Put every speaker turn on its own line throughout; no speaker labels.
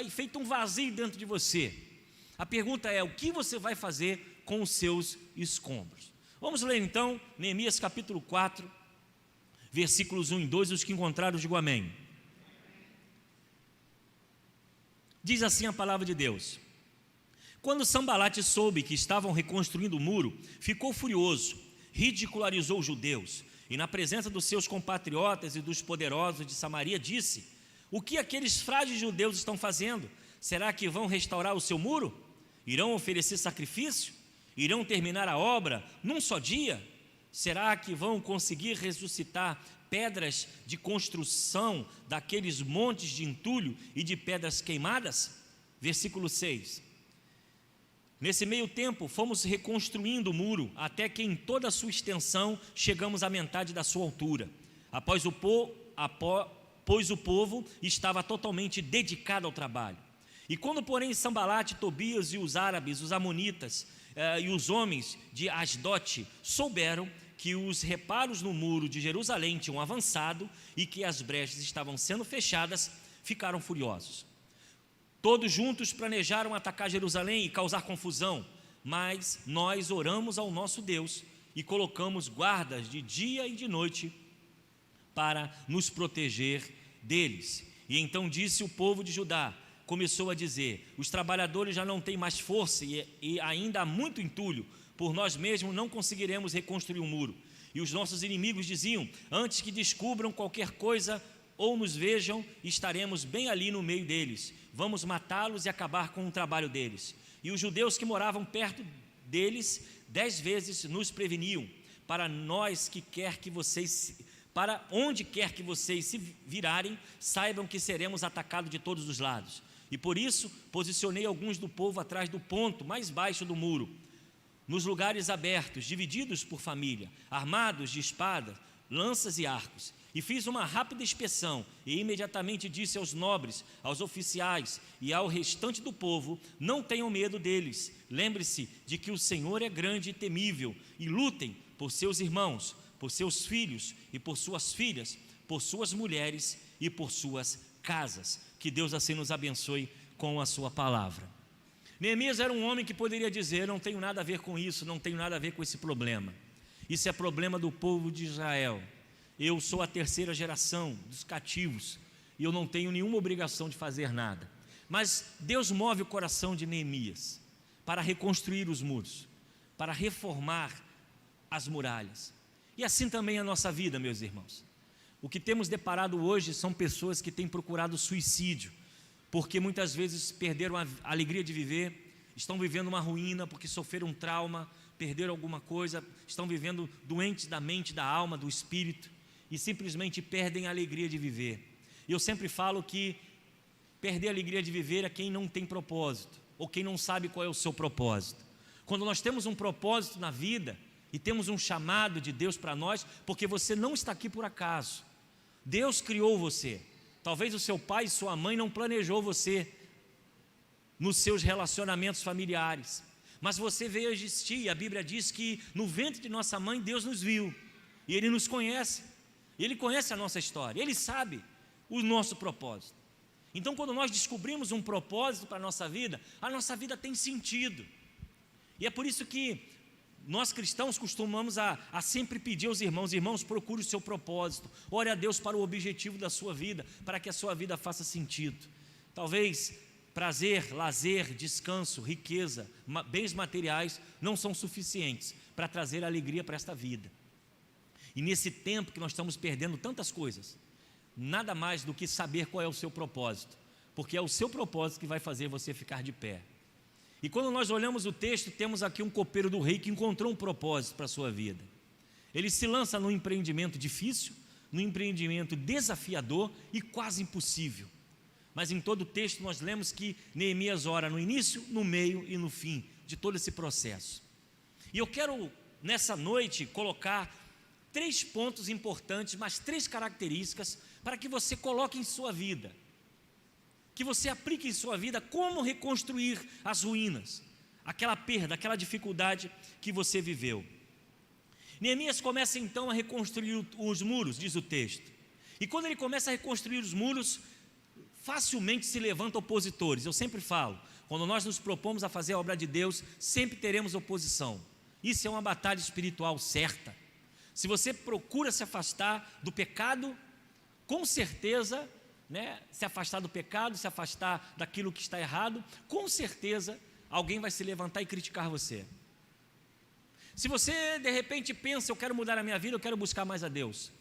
feito um vazio dentro de você. A pergunta é: o que você vai fazer com os seus escombros? Vamos ler então Neemias capítulo 4, versículos 1 e 2, os que encontraram, digam amém. Diz assim a palavra de Deus: quando Sanbalate soube que estavam reconstruindo o muro, ficou furioso, ridicularizou os judeus, e na presença dos seus compatriotas e dos poderosos de Samaria disse: o que aqueles frágeis judeus estão fazendo? Será que vão restaurar o seu muro? Irão oferecer sacrifício? Irão terminar a obra num só dia? Será que vão conseguir ressuscitar pedras de construção daqueles montes de entulho e de pedras queimadas? Versículo 6. Nesse meio tempo, fomos reconstruindo o muro, até que em toda a sua extensão chegamos à metade da sua altura, pois o povo estava totalmente dedicado ao trabalho. E quando, porém, Sanbalate, Tobias e os árabes, os amonitas e os homens de Asdote souberam que os reparos no muro de Jerusalém tinham avançado e que as brechas estavam sendo fechadas, ficaram furiosos. Todos juntos planejaram atacar Jerusalém e causar confusão, mas nós oramos ao nosso Deus e colocamos guardas de dia e de noite para nos proteger deles. E então disse o povo de Judá, começou a dizer: os trabalhadores já não têm mais força e ainda há muito entulho, por nós mesmos não conseguiremos reconstruir o muro. E os nossos inimigos diziam: antes que descubram qualquer coisa ou nos vejam, estaremos bem ali no meio deles, vamos matá-los e acabar com o trabalho deles. E os judeus que moravam perto deles 10 vezes nos preveniam: para onde quer que vocês se virarem, saibam que seremos atacados de todos os lados. E por isso posicionei alguns do povo atrás do ponto mais baixo do muro, nos lugares abertos, divididos por família, armados de espadas, lanças e arcos. E fiz uma rápida inspeção e imediatamente disse aos nobres, aos oficiais e ao restante do povo: não tenham medo deles, lembre-se de que o Senhor é grande e temível, e lutem por seus irmãos, por seus filhos e por suas filhas, por suas mulheres e por suas casas. Que Deus assim nos abençoe com a sua palavra. Neemias era um homem que poderia dizer: não tenho nada a ver com isso, não tenho nada a ver com esse problema, isso é problema do povo de Israel. Eu sou a terceira geração dos cativos e eu não tenho nenhuma obrigação de fazer nada. Mas Deus move o coração de Neemias para reconstruir os muros, para reformar as muralhas. E assim também a nossa vida, meus irmãos. O que temos deparado hoje são pessoas que têm procurado suicídio, porque muitas vezes perderam a alegria de viver, estão vivendo uma ruína porque sofreram um trauma, perderam alguma coisa, estão vivendo doentes da mente, da alma, do espírito, e simplesmente perdem a alegria de viver. E eu sempre falo que perder a alegria de viver é quem não tem propósito, ou quem não sabe qual é o seu propósito. Quando nós temos um propósito na vida, e temos um chamado de Deus para nós, porque você não está aqui por acaso. Deus criou você. Talvez o seu pai e sua mãe não planejou você nos seus relacionamentos familiares, mas você veio existir, e a Bíblia diz que no ventre de nossa mãe Deus nos viu, e Ele nos conhece, Ele conhece a nossa história, Ele sabe o nosso propósito. Então, quando nós descobrimos um propósito para a nossa vida tem sentido. E é por isso que nós cristãos costumamos a sempre pedir aos irmãos: irmãos, procure o seu propósito, ore a Deus para o objetivo da sua vida, para que a sua vida faça sentido. Talvez prazer, lazer, descanso, riqueza, bens materiais não são suficientes para trazer alegria para esta vida. E nesse tempo que nós estamos perdendo tantas coisas, nada mais do que saber qual é o seu propósito, porque é o seu propósito que vai fazer você ficar de pé. E quando nós olhamos o texto, temos aqui um copeiro do rei que encontrou um propósito para a sua vida. Ele se lança num empreendimento difícil, num empreendimento desafiador e quase impossível. Mas em todo o texto nós lemos que Neemias ora no início, no meio e no fim de todo esse processo. E eu quero nessa noite colocar 3 pontos importantes, mas 3 características para que você coloque em sua vida, que você aplique em sua vida como reconstruir as ruínas, aquela perda, aquela dificuldade que você viveu. Neemias começa então a reconstruir os muros, diz o texto. E quando ele começa a reconstruir os muros, facilmente se levantam opositores. Eu sempre falo, quando nós nos propomos a fazer a obra de Deus, sempre teremos oposição. Isso é uma batalha espiritual certa. Se você procura se afastar do pecado, com certeza, se afastar do pecado, se afastar daquilo que está errado, com certeza alguém vai se levantar e criticar você. Se você de repente pensa, eu quero mudar a minha vida, eu quero buscar mais a Deus,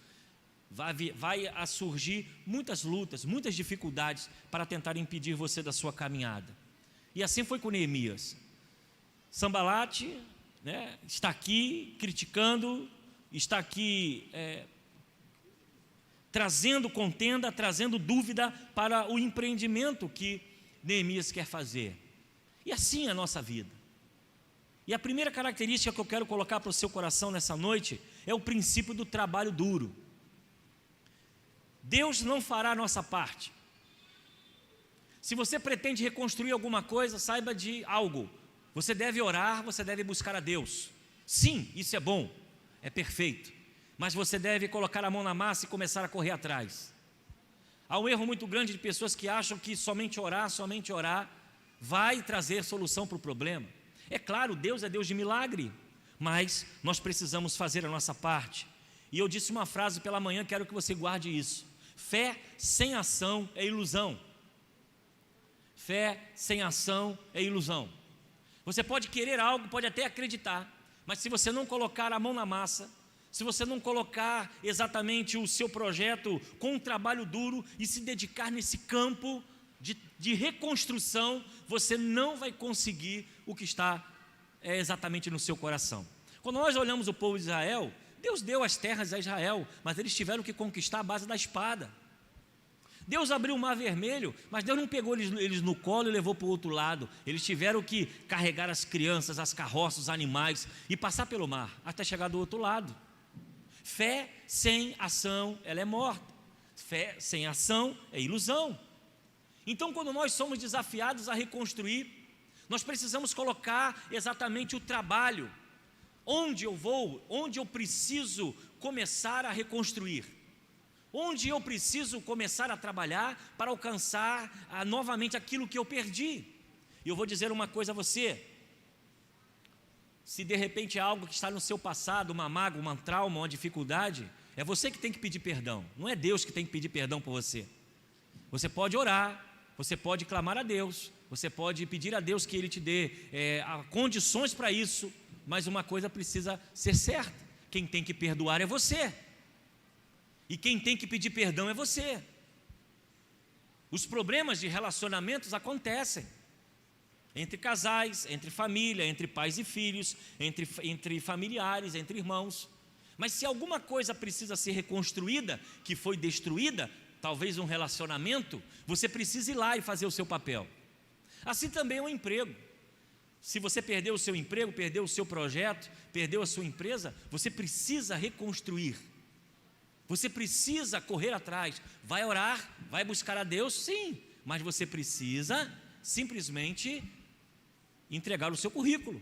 vai a surgir muitas lutas, muitas dificuldades para tentar impedir você da sua caminhada. E assim foi com Neemias. Sanbalate, está aqui criticando, está aqui trazendo contenda, trazendo dúvida para o empreendimento que Neemias quer fazer. E assim é a nossa vida. E a primeira característica que eu quero colocar para o seu coração nessa noite é o princípio do trabalho duro. Deus não fará a nossa parte. Se você pretende reconstruir alguma coisa, saiba de algo. Você deve orar, você deve buscar a Deus. Sim, isso é bom, é perfeito. Mas você deve colocar a mão na massa e começar a correr atrás. Há um erro muito grande de pessoas que acham que somente orar vai trazer solução para o problema. É claro, Deus é Deus de milagre, mas nós precisamos fazer a nossa parte. E eu disse uma frase pela manhã, quero que você guarde isso: fé sem ação é ilusão. Fé sem ação é ilusão. Você pode querer algo, pode até acreditar, mas se você não colocar a mão na massa, se você não colocar exatamente o seu projeto com um trabalho duro e se dedicar nesse campo de reconstrução, você não vai conseguir o que está exatamente no seu coração. Quando nós olhamos o povo de Israel, Deus deu as terras a Israel, mas eles tiveram que conquistar a base da espada. Deus abriu o mar vermelho, mas Deus não pegou eles no colo e levou para o outro lado. Eles tiveram que carregar as crianças, as carroças, os animais e passar pelo mar até chegar do outro lado. Fé sem ação, ela é morta. Fé sem ação é ilusão. Então, quando nós somos desafiados a reconstruir, nós precisamos colocar exatamente o trabalho. Onde eu preciso começar a reconstruir? Onde eu preciso começar a trabalhar para alcançar novamente aquilo que eu perdi? E eu vou dizer uma coisa a você: se de repente é algo que está no seu passado, uma mágoa, um trauma, uma dificuldade, é você que tem que pedir perdão, não é Deus que tem que pedir perdão por você. Você pode orar, você pode clamar a Deus, você pode pedir a Deus que Ele te dê condições para isso, mas uma coisa precisa ser certa: quem tem que perdoar é você, e quem tem que pedir perdão é você. Os problemas de relacionamentos acontecem entre casais, entre família, entre pais e filhos, entre familiares, entre irmãos. Mas se alguma coisa precisa ser reconstruída, que foi destruída, talvez um relacionamento, você precisa ir lá e fazer o seu papel. Assim também é um emprego. Se você perdeu o seu emprego, perdeu o seu projeto, perdeu a sua empresa, você precisa reconstruir. Você precisa correr atrás. Vai orar, vai buscar a Deus, sim, mas você precisa simplesmente entregar o seu currículo.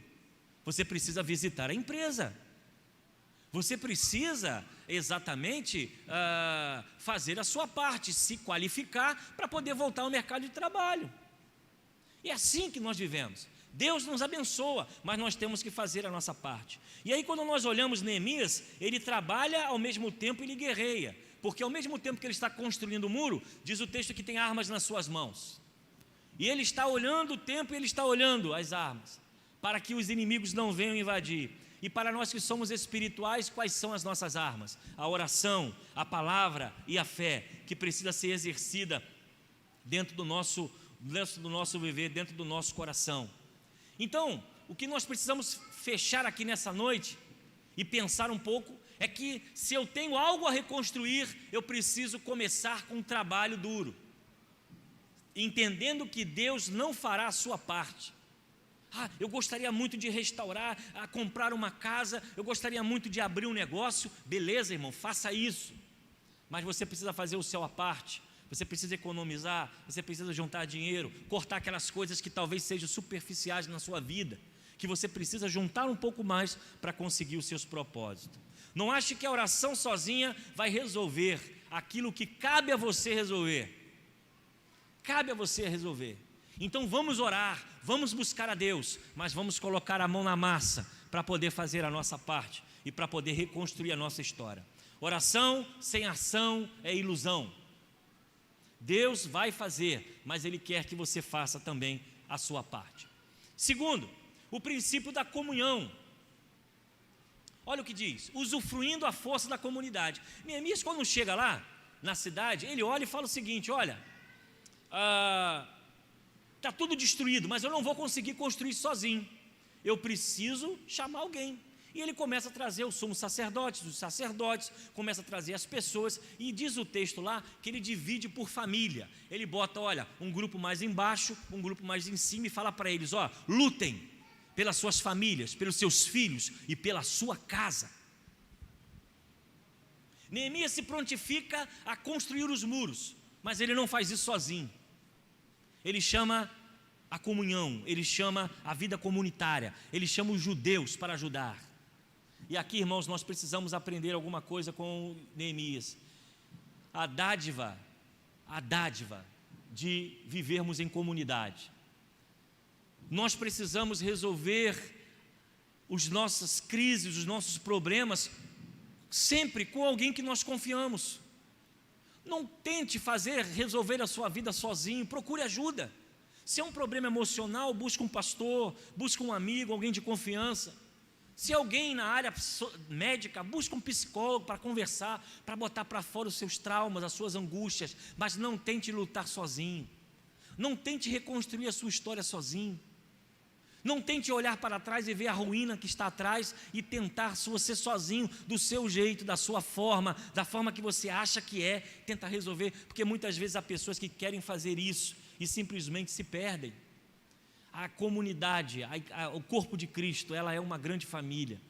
Você precisa visitar a empresa. Você precisa exatamente fazer a sua parte, se qualificar para poder voltar ao mercado de trabalho. É assim que nós vivemos. Deus nos abençoa, mas nós temos que fazer a nossa parte. E aí, quando nós olhamos Neemias, ele trabalha ao mesmo tempo ele guerreia, porque ao mesmo tempo que ele está construindo o muro, diz o texto que tem armas nas suas mãos. E ele está olhando o tempo e ele está olhando as armas, para que os inimigos não venham invadir. E para nós que somos espirituais, quais são as nossas armas? A oração, a palavra e a fé, que precisa ser exercida dentro do nosso viver, dentro do nosso coração. Então, o que nós precisamos fechar aqui nessa noite e pensar um pouco é que se eu tenho algo a reconstruir, eu preciso começar com um trabalho duro, entendendo que Deus não fará a sua parte. Eu gostaria muito de restaurar, comprar uma casa, eu gostaria muito de abrir um negócio. Beleza, irmão, faça isso, mas você precisa fazer o seu à parte. Você precisa economizar, você precisa juntar dinheiro, cortar aquelas coisas que talvez sejam superficiais na sua vida, que você precisa juntar um pouco mais para conseguir os seus propósitos. Não ache que a oração sozinha vai resolver aquilo que cabe a você resolver. cabe a você resolver. Então vamos orar, vamos buscar a Deus, mas vamos colocar a mão na massa para poder fazer a nossa parte e para poder reconstruir a nossa história. Oração sem ação é ilusão. Deus vai fazer, mas Ele quer que você faça também a sua parte. Segundo, o princípio da comunhão. Olha o que diz: usufruindo a força da comunidade. Neemias, quando chega lá na cidade, ele olha e fala o seguinte: olha, está tudo destruído, mas eu não vou conseguir construir sozinho, eu preciso chamar alguém. E ele começa a trazer os sumos sacerdotes, os sacerdotes, começa a trazer as pessoas, e diz o texto lá que ele divide por família. Ele bota, olha, um grupo mais embaixo, um grupo mais em cima, e fala para eles: ó, lutem pelas suas famílias, pelos seus filhos e pela sua casa. Neemias se prontifica a construir os muros, mas ele não faz isso sozinho. Ele chama a comunhão, ele chama a vida comunitária, ele chama os judeus para ajudar. E aqui, irmãos, nós precisamos aprender alguma coisa com Neemias. A dádiva de vivermos em comunidade. Nós precisamos resolver as nossas crises, os nossos problemas, sempre com alguém que nós confiamos. Não tente resolver a sua vida sozinho, procure ajuda. Se é um problema emocional, busque um pastor, busque um amigo, alguém de confiança. Se é alguém na área médica, busque um psicólogo para conversar, para botar para fora os seus traumas, as suas angústias, mas não tente lutar sozinho. Não tente reconstruir a sua história sozinho. Não tente olhar para trás e ver a ruína que está atrás e tentar você sozinho, do seu jeito, da sua forma, da forma que você acha que é, tentar resolver, porque muitas vezes há pessoas que querem fazer isso e simplesmente se perdem. A comunidade, o corpo de Cristo, ela é uma grande família.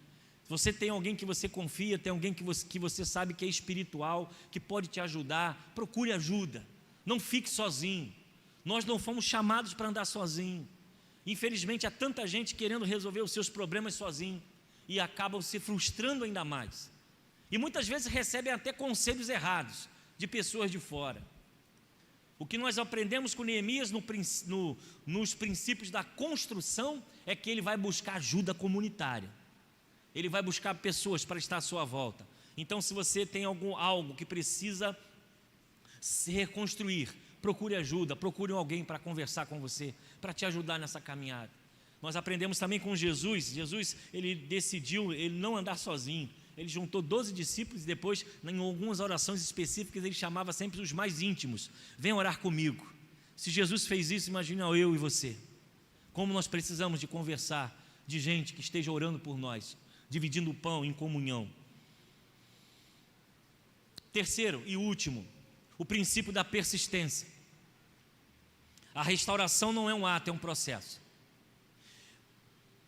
Você tem alguém que você confia, tem alguém que você sabe que é espiritual, que pode te ajudar, procure ajuda, não fique sozinho. Nós não fomos chamados para andar sozinho. Infelizmente há tanta gente querendo resolver os seus problemas sozinho e acabam se frustrando ainda mais. E muitas vezes recebem até conselhos errados de pessoas de fora. O que nós aprendemos com Neemias nos princípios da construção é que ele vai buscar ajuda comunitária. Ele vai buscar pessoas para estar à sua volta. Então, se você tem algo que precisa se reconstruir, procure ajuda, procure alguém para conversar com você, para te ajudar nessa caminhada. Nós aprendemos também com Jesus. Jesus, ele decidiu ele não andar sozinho. Ele juntou 12 discípulos e depois, em algumas orações específicas, ele chamava sempre os mais íntimos: venham orar comigo. Se Jesus fez isso, imagina eu e você. Como nós precisamos de conversar, de gente que esteja orando por nós, dividindo o pão em comunhão. Terceiro e último, o princípio da persistência. A restauração não é um ato, é um processo.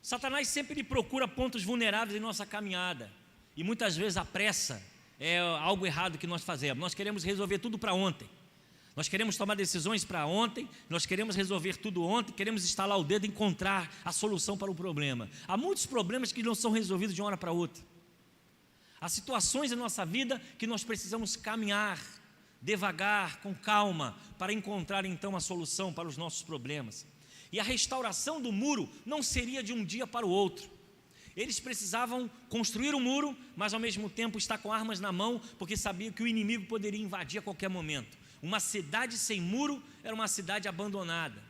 Satanás sempre procura pontos vulneráveis em nossa caminhada. E muitas vezes a pressa é algo errado que nós fazemos. Nós queremos resolver tudo para ontem. Nós queremos tomar decisões para ontem, nós queremos resolver tudo ontem, queremos estalar o dedo e encontrar a solução para o problema. Há muitos problemas que não são resolvidos de uma hora para outra. Há situações em nossa vida que nós precisamos caminhar devagar, com calma, para encontrar então a solução para os nossos problemas. E a restauração do muro não seria de um dia para o outro. Eles precisavam construir um muro, mas ao mesmo tempo estar com armas na mão, porque sabiam que o inimigo poderia invadir a qualquer momento. Uma cidade sem muro era uma cidade abandonada.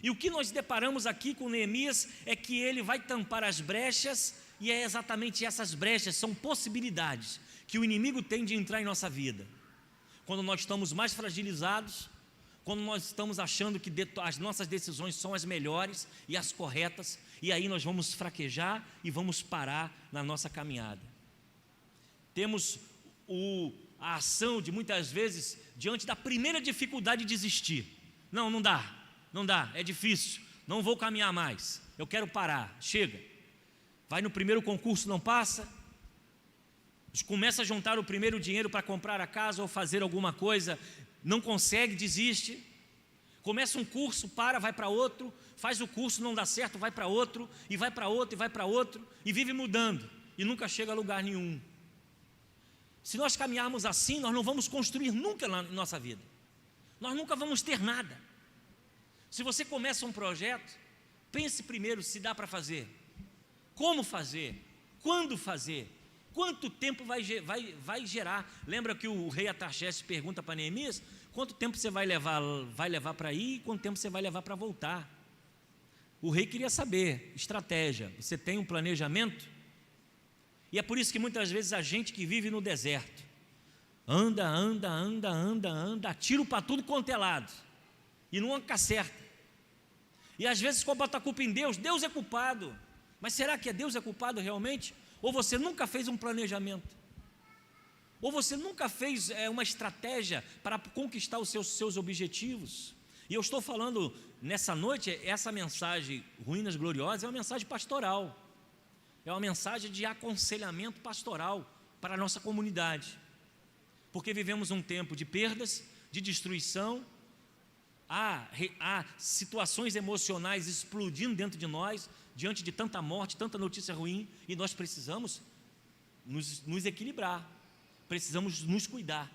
E o que nós deparamos aqui com Neemias é que ele vai tampar as brechas, e é exatamente essas brechas, são possibilidades que o inimigo tem de entrar em nossa vida. Quando nós estamos mais fragilizados, quando nós estamos achando que as nossas decisões são as melhores e as corretas, e aí nós vamos fraquejar e vamos parar na nossa caminhada. Temos a ação de muitas vezes, diante da primeira dificuldade, de desistir. Não dá, é difícil, não vou caminhar mais, eu quero parar, chega. Vai no primeiro concurso, não passa, começa a juntar o primeiro dinheiro para comprar a casa ou fazer alguma coisa, não consegue, desiste. Começa um curso, vai para outro, faz o curso, não dá certo, vai para outro, e vai para outro, e vai para outro, e vive mudando, e nunca chega a lugar nenhum. Se nós caminharmos assim, nós não vamos construir nunca na nossa vida. nós nunca vamos ter nada. Se você começa um projeto, pense primeiro se dá para fazer, como fazer, quando fazer, quanto tempo vai gerar. Lembra que o rei Artaxerxes pergunta para Neemias, quanto tempo você vai levar para ir, e quanto tempo você vai levar para voltar. O rei queria saber, estratégia, você tem um planejamento? E é por isso que muitas vezes a gente que vive no deserto, anda, tiro para tudo quanto é lado, e nunca acerta. E às vezes bota a culpa em Deus, Deus é culpado, mas será que Deus é culpado realmente? Ou você nunca fez um planejamento? Ou você nunca fez uma estratégia para conquistar os seus objetivos? E eu estou falando nessa noite, essa mensagem Ruínas Gloriosas é uma mensagem pastoral, é uma mensagem de aconselhamento pastoral para a nossa comunidade, porque vivemos um tempo de perdas, de destruição, há situações emocionais explodindo dentro de nós, diante de tanta morte, tanta notícia ruim, e nós precisamos nos equilibrar, precisamos nos cuidar.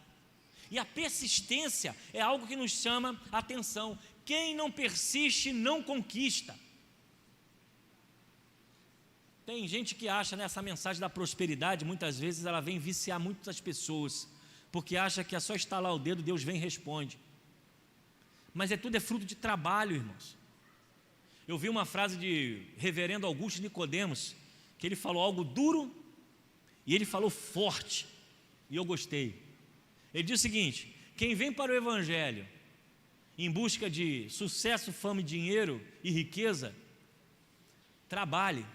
E a persistência é algo que nos chama a atenção. Quem não persiste não conquista. Tem gente que acha nessa mensagem da prosperidade, muitas vezes ela vem viciar muitas pessoas, porque acha que é só estalar o dedo, Deus vem e responde. Mas tudo é fruto de trabalho, irmãos. Eu vi uma frase de reverendo Augusto Nicodemos, que ele falou algo duro e ele falou forte, e eu gostei. Ele diz o seguinte: quem vem para o Evangelho em busca de sucesso, fama, dinheiro e riqueza, trabalhe,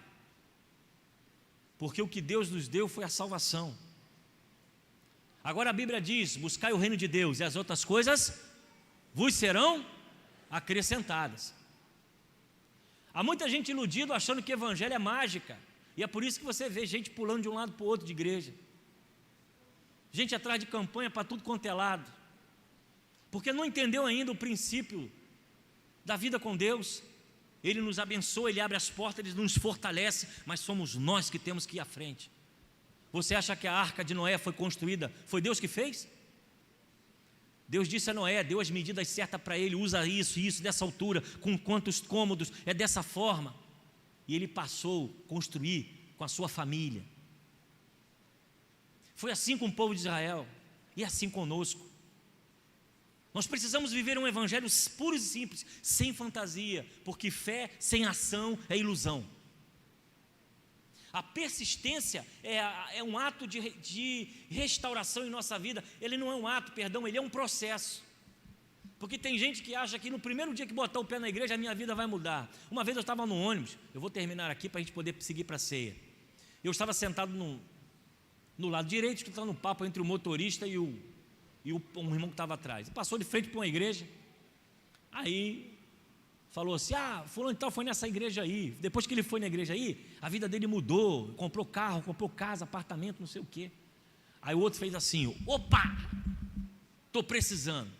porque o que Deus nos deu foi a salvação. Agora a Bíblia diz: buscai o reino de Deus e as outras coisas vos serão acrescentadas. Há muita gente iludida achando que evangelho é mágica, e é por isso que você vê gente pulando de um lado para o outro de igreja, gente atrás de campanha para tudo quanto é lado, porque não entendeu ainda o princípio da vida com Deus. Ele nos abençoa, Ele abre as portas, Ele nos fortalece, mas somos nós que temos que ir à frente. Você acha que a arca de Noé foi construída, foi Deus que fez? Deus disse a Noé, deu as medidas certas para ele, usa isso, dessa altura, com quantos cômodos, é dessa forma. E ele passou a construir com a sua família. Foi assim com o povo de Israel, e assim conosco. Nós precisamos viver um evangelho puro e simples, sem fantasia, porque fé sem ação é ilusão. A persistência é um ato de restauração em nossa vida. Ele não é um ato, ele é um processo. Porque tem gente que acha que no primeiro dia que botar o pé na igreja, a minha vida vai mudar. Uma vez eu estava no ônibus, eu vou terminar aqui para a gente poder seguir para a ceia. Eu estava sentado no lado direito, escutando um papo entre o motorista e um irmão que estava atrás. Passou de frente para uma igreja, aí falou assim: fulano e tal foi nessa igreja aí. Depois que ele foi na igreja aí, a vida dele mudou, comprou carro, comprou casa, apartamento, não sei o quê. Aí o outro fez assim: opa, estou precisando.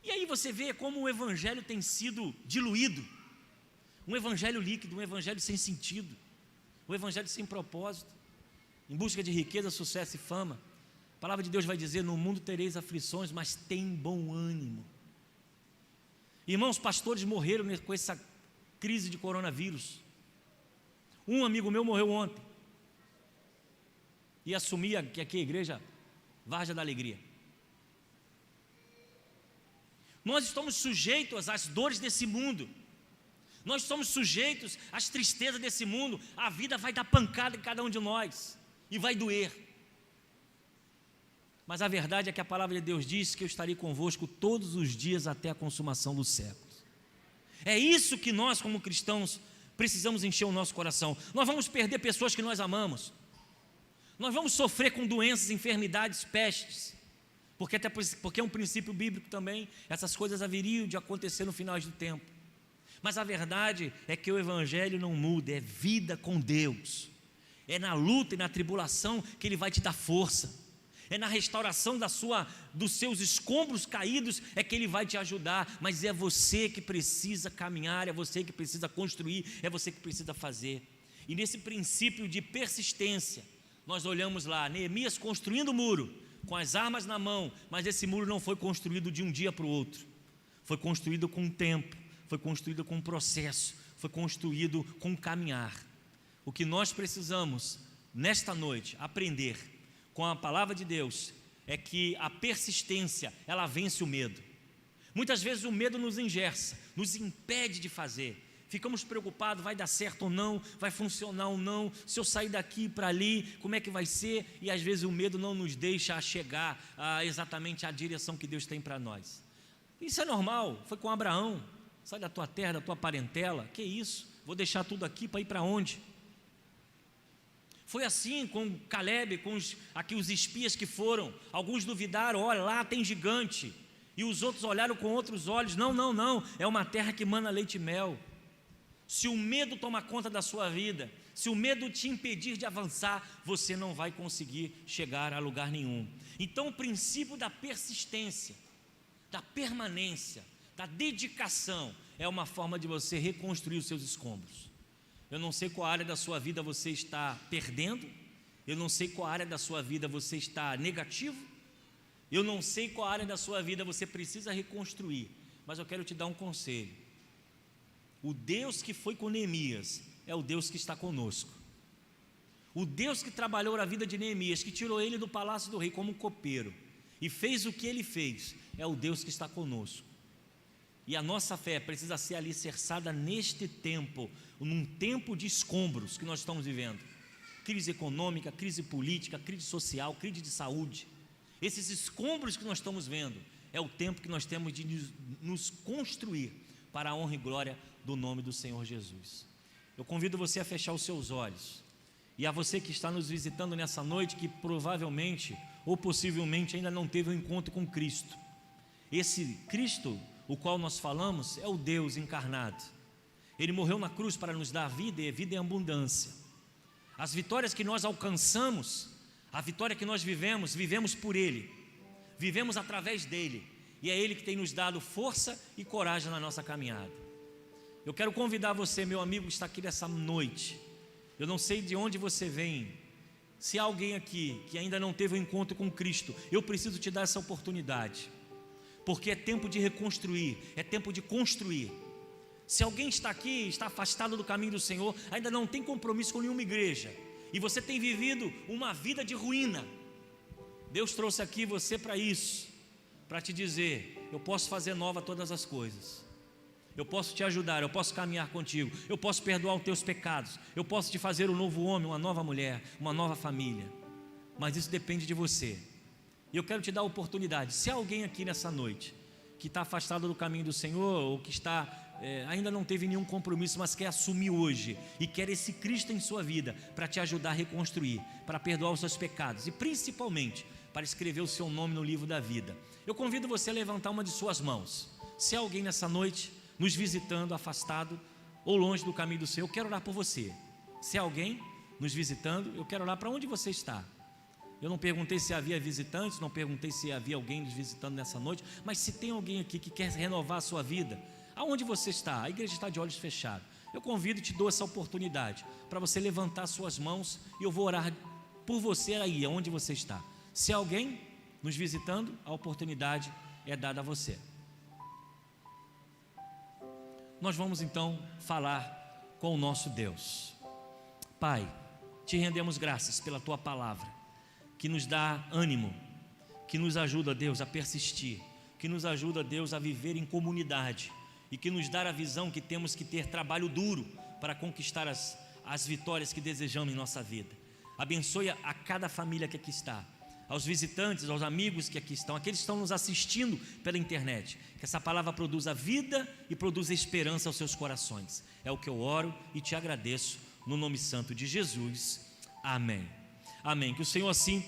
E aí você vê como o evangelho tem sido diluído, um evangelho líquido, um evangelho sem sentido, um evangelho sem propósito, em busca de riqueza, sucesso e fama. A palavra de Deus vai dizer: no mundo tereis aflições, mas tem bom ânimo. Irmãos, pastores morreram com essa crise de coronavírus. Um amigo meu morreu ontem, e assumia que aqui a igreja Varja da Alegria. Nós estamos sujeitos às dores desse mundo, nós somos sujeitos às tristezas desse mundo. A vida vai dar pancada em cada um de nós, e vai doer. Mas a verdade é que a palavra de Deus diz que eu estarei convosco todos os dias até a consumação dos séculos. É isso que nós, como cristãos, precisamos encher o nosso coração. Nós vamos perder pessoas que nós amamos, nós vamos sofrer com doenças, enfermidades, pestes, porque é um princípio bíblico também. Essas coisas haveriam de acontecer no final do tempo. Mas a verdade é que o evangelho não muda, é vida com Deus. É na luta e na tribulação que Ele vai te dar força. É na restauração dos seus escombros caídos é que Ele vai te ajudar. Mas é você que precisa caminhar, é você que precisa construir, é você que precisa fazer. E nesse princípio de persistência, nós olhamos lá, Neemias construindo o muro, com as armas na mão, mas esse muro não foi construído de um dia para o outro. Foi construído com tempo, foi construído com um processo, foi construído com um caminhar. O que nós precisamos, nesta noite, aprender com a palavra de Deus, é que a persistência, ela vence o medo. Muitas vezes o medo nos engessa, nos impede de fazer. Ficamos preocupados, vai dar certo ou não, vai funcionar ou não, se eu sair daqui para ali, como é que vai ser? E às vezes o medo não nos deixa chegar exatamente à direção que Deus tem para nós. Isso é normal, foi com Abraão. Sai da tua terra, da tua parentela, que isso? Vou deixar tudo aqui para ir para onde? Foi assim com Caleb, com os espias que foram. Alguns duvidaram, olha, lá tem gigante. E os outros olharam com outros olhos. Não, é uma terra que mana leite e mel. Se o medo tomar conta da sua vida, se o medo te impedir de avançar, você não vai conseguir chegar a lugar nenhum. Então o princípio da persistência, da permanência, da dedicação, é uma forma de você reconstruir os seus escombros. Eu não sei qual área da sua vida você está perdendo, eu não sei qual área da sua vida você está negativo, eu não sei qual área da sua vida você precisa reconstruir, mas eu quero te dar um conselho. O Deus que foi com Neemias é o Deus que está conosco. O Deus que trabalhou a vida de Neemias, que tirou ele do palácio do rei como um copeiro e fez o que ele fez, é o Deus que está conosco. E a nossa fé precisa ser alicerçada neste tempo, num tempo de escombros que nós estamos vivendo. Crise econômica, crise política, crise social, crise de saúde. Esses escombros que nós estamos vendo, é o tempo que nós temos de nos construir para a honra e glória do nome do Senhor Jesus. Eu convido você a fechar os seus olhos. E a você que está nos visitando nessa noite, que provavelmente ou possivelmente ainda não teve um encontro com Cristo. Esse Cristo, o qual nós falamos, é o Deus encarnado. Ele morreu na cruz para nos dar vida e vida em abundância. As vitórias que nós alcançamos, a vitória que nós vivemos por Ele, vivemos através dEle, e é Ele que tem nos dado força e coragem na nossa caminhada. Eu quero convidar você, meu amigo, que está aqui nessa noite. Eu não sei de onde você vem. Se há alguém aqui que ainda não teve um encontro com Cristo, eu preciso te dar essa oportunidade, porque é tempo de reconstruir, é tempo de construir. Se alguém está aqui, está afastado do caminho do Senhor, ainda não tem compromisso com nenhuma igreja, e você tem vivido uma vida de ruína, Deus trouxe aqui você para isso, para te dizer: eu posso fazer nova todas as coisas, eu posso te ajudar, eu posso caminhar contigo, eu posso perdoar os teus pecados, eu posso te fazer um novo homem, uma nova mulher, uma nova família, mas isso depende de você. E eu quero te dar a oportunidade. Se há alguém aqui nessa noite que está afastado do caminho do Senhor, ou que está, ainda não teve nenhum compromisso, mas quer assumir hoje, e quer esse Cristo em sua vida, para te ajudar a reconstruir, para perdoar os seus pecados, e principalmente, para escrever o seu nome no livro da vida, eu convido você a levantar uma de suas mãos. Se há alguém nessa noite nos visitando, afastado ou longe do caminho do Senhor, eu quero orar por você. Se há alguém nos visitando, eu quero orar para onde você está. Eu não perguntei se havia visitantes, não perguntei se havia alguém nos visitando nessa noite, mas se tem alguém aqui que quer renovar a sua vida, aonde você está? A igreja está de olhos fechados. Eu convido e te dou essa oportunidade para você levantar suas mãos, e eu vou orar por você aí, aonde você está. Se há alguém nos visitando, a oportunidade é dada a você. Nós vamos então falar com o nosso Deus. Pai, te rendemos graças pela tua palavra, que nos dá ânimo, que nos ajuda, Deus, a persistir, que nos ajuda, Deus, a viver em comunidade, e que nos dá a visão que temos que ter trabalho duro para conquistar as vitórias que desejamos em nossa vida. Abençoe a cada família que aqui está, aos visitantes, aos amigos que aqui estão, aqueles que estão nos assistindo pela internet, que essa palavra produza vida e produza esperança aos seus corações. É o que eu oro e te agradeço, no nome santo de Jesus. Amém. Amém. Que o Senhor assim